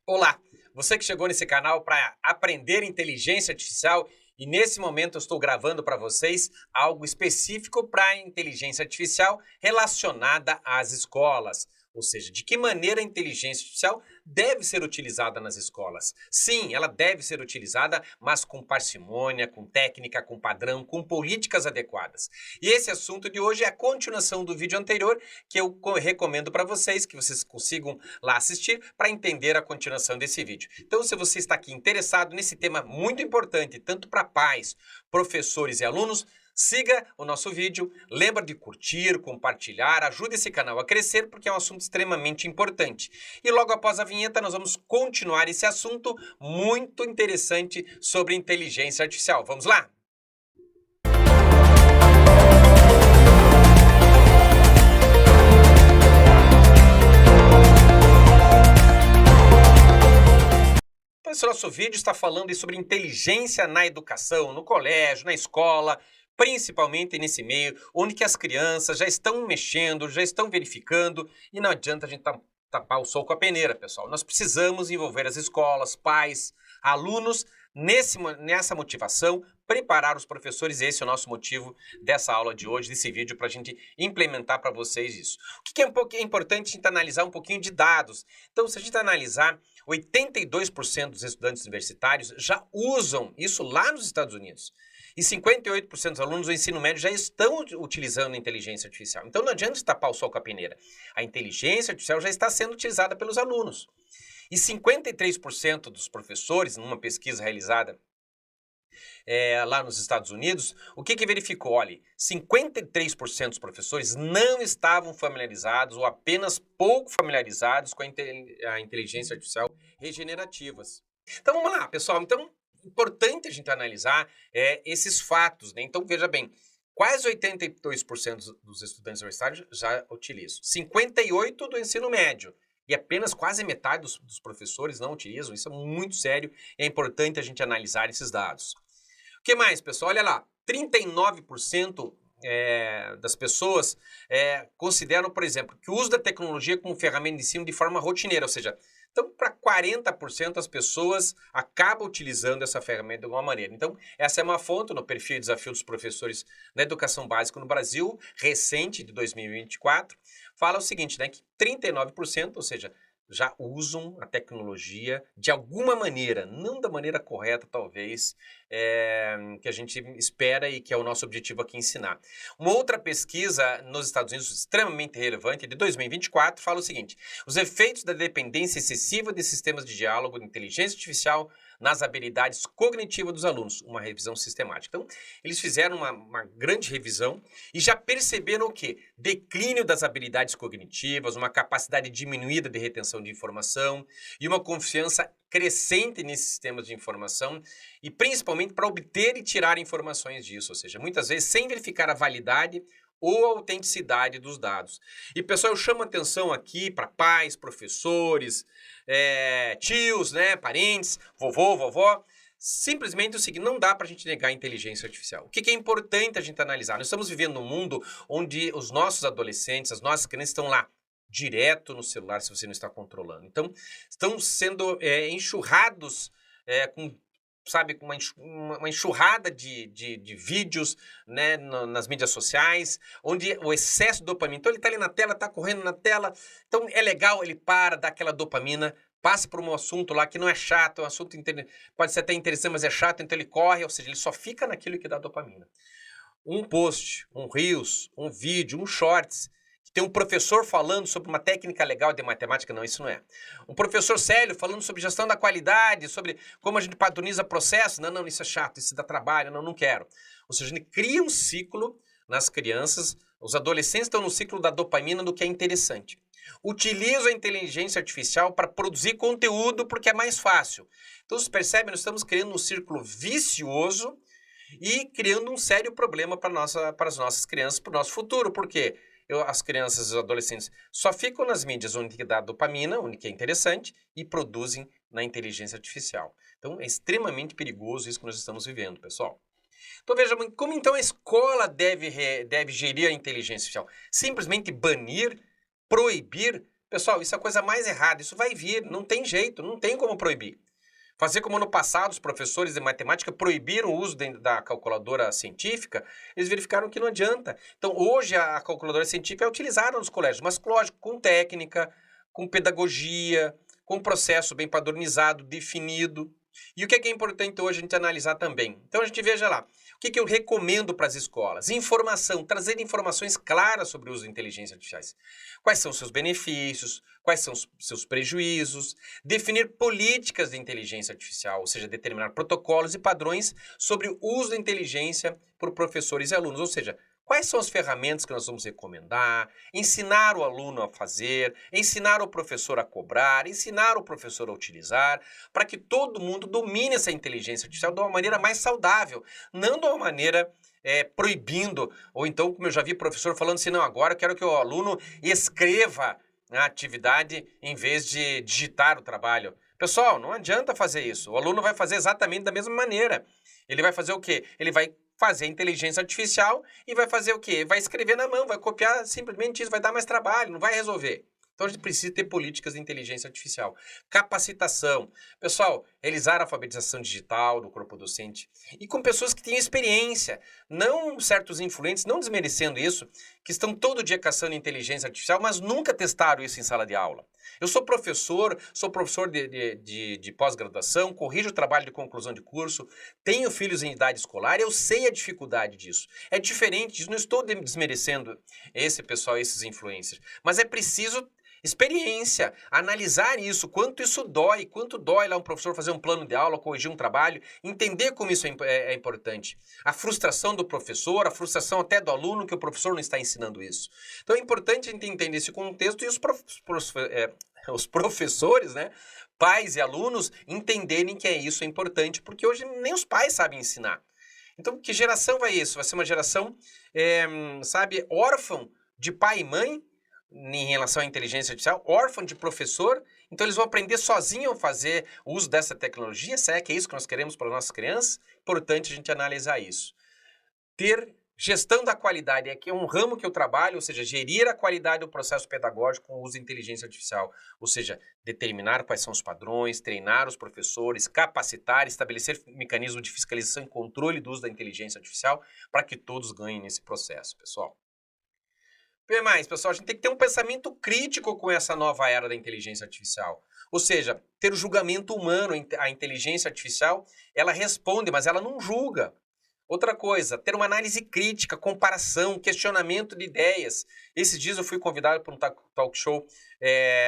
Olá, você que chegou nesse canal para aprender inteligência artificial e nesse momento eu estou gravando para vocês algo específico para a inteligência artificial relacionada às escolas. Ou seja, de que maneira a inteligência artificial deve ser utilizada nas escolas. Sim, ela deve ser utilizada, mas com parcimônia, com técnica, com padrão, com políticas adequadas. E esse assunto de hoje é a continuação do vídeo anterior, que eu recomendo para vocês, que vocês consigam lá assistir para entender a continuação desse vídeo. Então, se você está aqui interessado nesse tema muito importante, tanto para pais, professores e alunos, siga o nosso vídeo, lembra de curtir, compartilhar, ajude esse canal a crescer porque é um assunto extremamente importante. E logo após a vinheta nós vamos continuar esse assunto muito interessante sobre inteligência artificial. Vamos lá? Esse nosso vídeo está falando sobre inteligência na educação, no colégio, na escola, principalmente nesse meio, onde que as crianças já estão mexendo, já estão verificando, e não adianta a gente tapar o sol com a peneira, pessoal. Nós precisamos envolver as escolas, pais, alunos, nessa motivação, preparar os professores, esse é o nosso motivo dessa aula de hoje, desse vídeo, para a gente implementar para vocês isso. O que é importante a gente analisar um pouquinho de dados. Então, se a gente analisar, 82% dos estudantes universitários já usam isso lá nos Estados Unidos. E 58% dos alunos do ensino médio já estão utilizando a inteligência artificial. Então não adianta tapar o sol com a peneira. A inteligência artificial já está sendo utilizada pelos alunos. E 53% dos professores, numa pesquisa realizada lá nos Estados Unidos, o que verificou? Olha, 53% dos professores não estavam familiarizados ou apenas pouco familiarizados com a inteligência artificial regenerativas. Então vamos lá, pessoal. Então, importante a gente analisar esses fatos, né? Então veja bem, quase 82% dos estudantes universitários já utilizam, 58% do ensino médio. E apenas quase metade dos professores não utilizam. Isso é muito sério e é importante a gente analisar esses dados. O que mais, pessoal? Olha lá, 39% das pessoas consideram, por exemplo, que o uso da tecnologia como ferramenta de ensino de forma rotineira, ou seja, então para 40% das pessoas acabam utilizando essa ferramenta de alguma maneira. Então, essa é uma fonte no perfil Desafio dos Professores na Educação Básica no Brasil, recente, de 2024, fala o seguinte, né, que 39%, ou seja, já usam a tecnologia de alguma maneira, não da maneira correta, talvez, que a gente espera e que é o nosso objetivo aqui ensinar. Uma outra pesquisa nos Estados Unidos, extremamente relevante, de 2024, fala o seguinte: os efeitos da dependência excessiva de sistemas de diálogo de inteligência artificial nas habilidades cognitivas dos alunos, uma revisão sistemática. Então, eles fizeram uma grande revisão e já perceberam o quê? Declínio das habilidades cognitivas, uma capacidade diminuída de retenção de informação e uma confiança crescente nesses sistemas de informação e principalmente para obter e tirar informações disso, ou seja, muitas vezes sem verificar a validade ou a autenticidade dos dados. E, pessoal, eu chamo a atenção aqui para pais, professores, tios, né, parentes, vovô, vovó, simplesmente o seguinte: não dá para a gente negar a inteligência artificial. O que é importante a gente analisar? Nós estamos vivendo num mundo onde os nossos adolescentes, as nossas crianças estão lá, direto no celular, se você não está controlando. Então, estão sendo enxurrados com uma enxurrada de vídeos, né, nas mídias sociais, onde o excesso de dopamina. Então ele está ali na tela, está correndo na tela, então é legal, ele para, dá aquela dopamina, passa por um assunto lá que não é chato, é um assunto pode ser até interessante, mas é chato, então ele corre, ou seja, ele só fica naquilo que dá dopamina. Um post, um Reels, um vídeo, um Shorts, tem um professor falando sobre uma técnica legal de matemática, não, isso não é. Um professor sério falando sobre gestão da qualidade, sobre como a gente padroniza processo, não, isso é chato, isso dá trabalho, não quero. Ou seja, a gente cria um ciclo nas crianças, os adolescentes estão no ciclo da dopamina do que é interessante. Utiliza a inteligência artificial para produzir conteúdo porque é mais fácil. Então, vocês percebem, nós estamos criando um círculo vicioso e criando um sério problema para as nossas crianças, para o nosso futuro. Por quê? As crianças e os adolescentes só ficam nas mídias onde dá dopamina, onde que é interessante, e produzem na inteligência artificial. Então, é extremamente perigoso isso que nós estamos vivendo, pessoal. Então, veja, como então a escola deve gerir a inteligência artificial? Simplesmente banir, proibir? Pessoal, isso é a coisa mais errada, isso vai vir, não tem jeito, não tem como proibir. Fazer como no passado os professores de matemática proibiram o uso da calculadora científica, eles verificaram que não adianta. Então hoje a calculadora científica é utilizada nos colégios, mas lógico, com técnica, com pedagogia, com processo bem padronizado, definido. E o que é importante hoje a gente analisar também? Então a gente veja lá, o que eu recomendo para as escolas? Informação, trazer informações claras sobre o uso de inteligências artificiais. Quais são os seus benefícios, quais são os seus prejuízos, definir políticas de inteligência artificial, ou seja, determinar protocolos e padrões sobre o uso da inteligência por professores e alunos, ou seja, quais são as ferramentas que nós vamos recomendar, ensinar o aluno a fazer, ensinar o professor a cobrar, ensinar o professor a utilizar, para que todo mundo domine essa inteligência artificial de uma maneira mais saudável, não de uma maneira proibindo, ou então, como eu já vi professor falando assim, não, agora eu quero que o aluno escreva a atividade em vez de digitar o trabalho. Pessoal, não adianta fazer isso. O aluno vai fazer exatamente da mesma maneira. Ele vai fazer o quê? Ele vai fazer inteligência artificial e vai fazer o quê? Vai escrever na mão, vai copiar simplesmente isso, vai dar mais trabalho, não vai resolver. Então a gente precisa ter políticas de inteligência artificial. Capacitação. Pessoal, realizar a alfabetização digital do corpo docente e com pessoas que têm experiência, não certos influentes, não desmerecendo isso, que estão todo dia caçando inteligência artificial, mas nunca testaram isso em sala de aula. Eu sou professor de pós-graduação, corrijo o trabalho de conclusão de curso, tenho filhos em idade escolar, eu sei a dificuldade disso. É diferente disso, não estou desmerecendo esse pessoal, esses influencers, mas é preciso experiência, analisar isso, quanto dói lá um professor fazer um plano de aula, corrigir um trabalho, entender como isso é importante. A frustração do professor, a frustração até do aluno que o professor não está ensinando isso. Então é importante a gente entender esse contexto e os professores, né, pais e alunos entenderem que isso é importante, porque hoje nem os pais sabem ensinar. Então que geração vai isso? Vai ser uma geração, órfã de pai e mãe, em relação à inteligência artificial, órfão de professor, então eles vão aprender sozinhos a fazer o uso dessa tecnologia. Será que é isso que nós queremos para as nossas crianças? Importante a gente analisar isso. Ter gestão da qualidade, é que é um ramo que eu trabalho, ou seja, gerir a qualidade do processo pedagógico com o uso de inteligência artificial, ou seja, determinar quais são os padrões, treinar os professores, capacitar, estabelecer mecanismos de fiscalização e controle do uso da inteligência artificial para que todos ganhem nesse processo, pessoal. Mais, pessoal, a gente tem que ter um pensamento crítico com essa nova era da inteligência artificial. Ou seja, ter o julgamento humano. A inteligência artificial, ela responde, mas ela não julga. Outra coisa, ter uma análise crítica, comparação, questionamento de ideias. Esses dias eu fui convidado para um talk show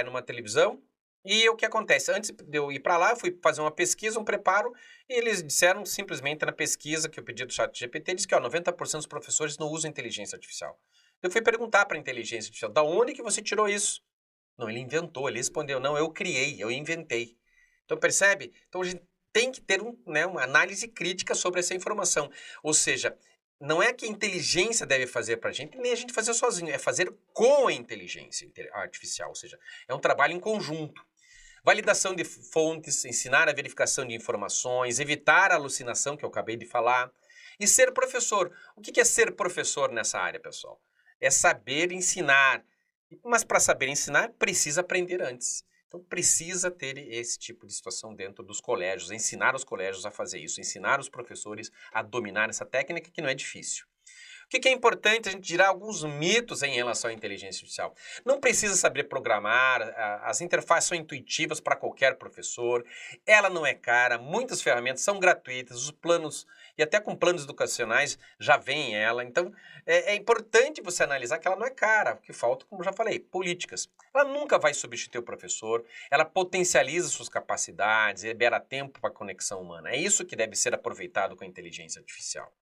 numa televisão. E o que acontece? Antes de eu ir para lá, eu fui fazer uma pesquisa, um preparo, e eles disseram simplesmente na pesquisa que eu pedi do ChatGPT, disse que 90% dos professores não usam inteligência artificial. Eu fui perguntar para a inteligência artificial, da onde que você tirou isso? Não, ele inventou, ele respondeu, não, eu criei, eu inventei. Então, percebe? Então, a gente tem que ter uma análise crítica sobre essa informação. Ou seja, não é que a inteligência deve fazer para a gente, nem a gente fazer sozinho, é fazer com a inteligência artificial, ou seja, é um trabalho em conjunto. Validação de fontes, ensinar a verificação de informações, evitar a alucinação, que eu acabei de falar, e ser professor. O que é ser professor nessa área, pessoal? É saber ensinar, mas para saber ensinar precisa aprender antes. Então precisa ter esse tipo de situação dentro dos colégios, ensinar os colégios a fazer isso, ensinar os professores a dominar essa técnica que não é difícil. O que é importante a gente tirar alguns mitos em relação à inteligência artificial. Não precisa saber programar, as interfaces são intuitivas para qualquer professor, ela não é cara, muitas ferramentas são gratuitas, os planos, e até com planos educacionais já vem ela. Então é importante você analisar que ela não é cara, o que falta, como já falei, políticas. Ela nunca vai substituir o professor, ela potencializa suas capacidades, libera tempo para a conexão humana. É isso que deve ser aproveitado com a inteligência artificial.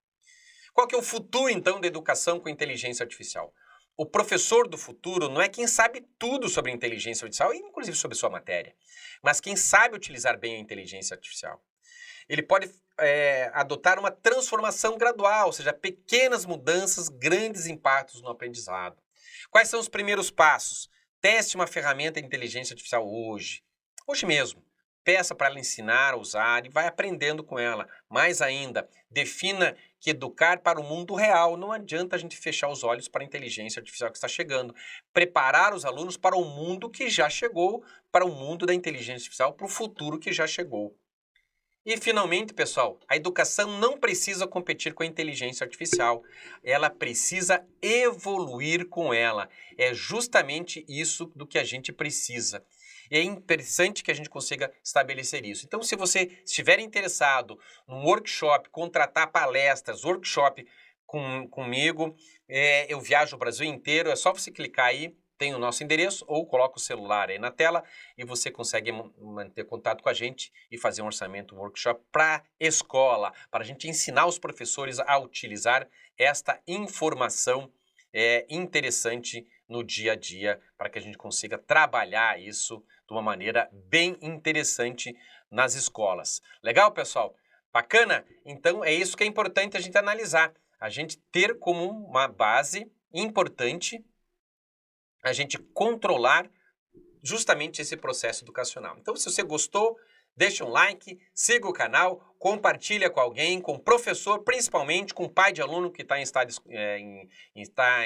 Qual que é o futuro, então, da educação com inteligência artificial? O professor do futuro não é quem sabe tudo sobre inteligência artificial, inclusive sobre sua matéria, mas quem sabe utilizar bem a inteligência artificial. Ele pode adotar uma transformação gradual, ou seja, pequenas mudanças, grandes impactos no aprendizado. Quais são os primeiros passos? Teste uma ferramenta de inteligência artificial hoje mesmo. Peça para ela ensinar a usar e vai aprendendo com ela. Mais ainda, defina que educar para o mundo real. Não adianta a gente fechar os olhos para a inteligência artificial que está chegando. Preparar os alunos para o mundo que já chegou, para o mundo da inteligência artificial, para o futuro que já chegou. E, finalmente, pessoal, a educação não precisa competir com a inteligência artificial. Ela precisa evoluir com ela. É justamente isso do que a gente precisa. E é interessante que a gente consiga estabelecer isso. Então, se você estiver interessado num workshop, contratar palestras, workshop comigo, eu viajo o Brasil inteiro, é só você clicar aí, tem o nosso endereço, ou coloca o celular aí na tela e você consegue manter contato com a gente e fazer um orçamento, um workshop para escola, para a gente ensinar os professores a utilizar esta informação interessante no dia a dia, para que a gente consiga trabalhar isso de uma maneira bem interessante nas escolas. Legal, pessoal? Bacana? Então é isso que é importante a gente analisar, a gente ter como uma base importante a gente controlar justamente esse processo educacional. Então, se você gostou, deixa um like, siga o canal, compartilha com alguém, com o professor, principalmente com o pai de aluno que está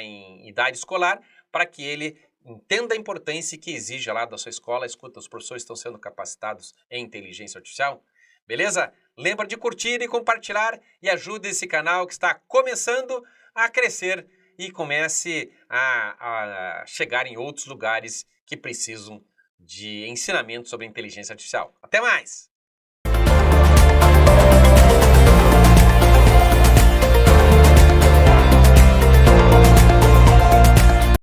em idade escolar, para que ele entenda a importância que exige lá da sua escola. Escuta, os professores estão sendo capacitados em inteligência artificial. Beleza? Lembra de curtir e compartilhar e ajude esse canal que está começando a crescer e comece a chegar em outros lugares que precisam de ensinamento sobre inteligência artificial. Até mais!